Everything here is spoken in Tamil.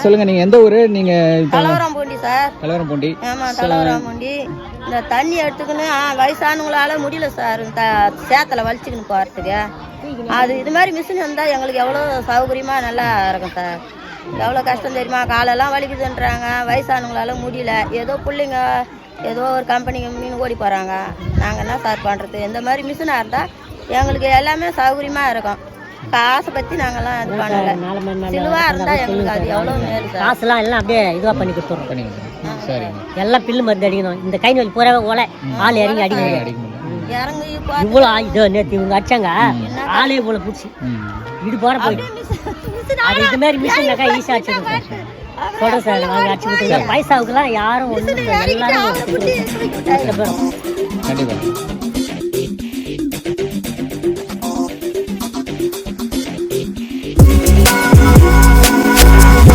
சொல்லுங்க, நீங்க எந்த ஊரு? நீங்க கலவரம்பூண்டி சார். கலவரம்பூண்டி. ஆமா, கலவரம்பூண்டி. இந்த தண்ணி எடுத்துக்கின்னு வயசானவங்களால முடியல சார். இந்த சேத்துல வலிச்சுக்கின்னு போறதுக்கு அது இது மாதிரி மிஷின் இருந்தால் எங்களுக்கு எவ்வளோ சௌகரியமாக நல்லா இருக்கும் சார். எவ்வளோ கஷ்டம் தெரியுமா? காலெல்லாம் வலிக்குதுன்றாங்க, வயசானவங்களால முடியல. ஏதோ பிள்ளைங்க ஏதோ ஒரு கம்பெனிக்கு ஓடி போகிறாங்க. நாங்கள் என்ன சார் பண்ணுறது? இந்த மாதிரி மிஷினாக இருந்தால் எங்களுக்கு எல்லாமே சௌகரியமாக இருக்கும். காசை பற்றி நாங்கள்லாம் இது பண்ணலை. சிலுவாக இருந்தால் எங்களுக்கு அது எவ்வளோ மேல் சார். காசுலாம் எல்லாம் அப்படியே இதுவாக பண்ணி கொடுத்துட்றோம். சரி, எல்லாம் பில்லு மருந்து அடிக்கணும். இந்த கை நோய் பூராவே ஓலை ஆள் இறங்கி அடிக்கணும். இறங்கி இவ்வளோ இது நேற்று இவங்க அடிச்சாங்க ஆளே போல பிடிச்சி இது போற போயிடும். அது இது மாதிரி மிஷின்னாக்கா ஈஸியாக அடிச்சிருக்கோம். சொல்கிறேன் சார், அவங்க அடிச்சு கொடுத்துருங்க. பைசாவுக்குலாம் யாரும் ஒன்றும் எல்லாரும் கண்டிப்பாக.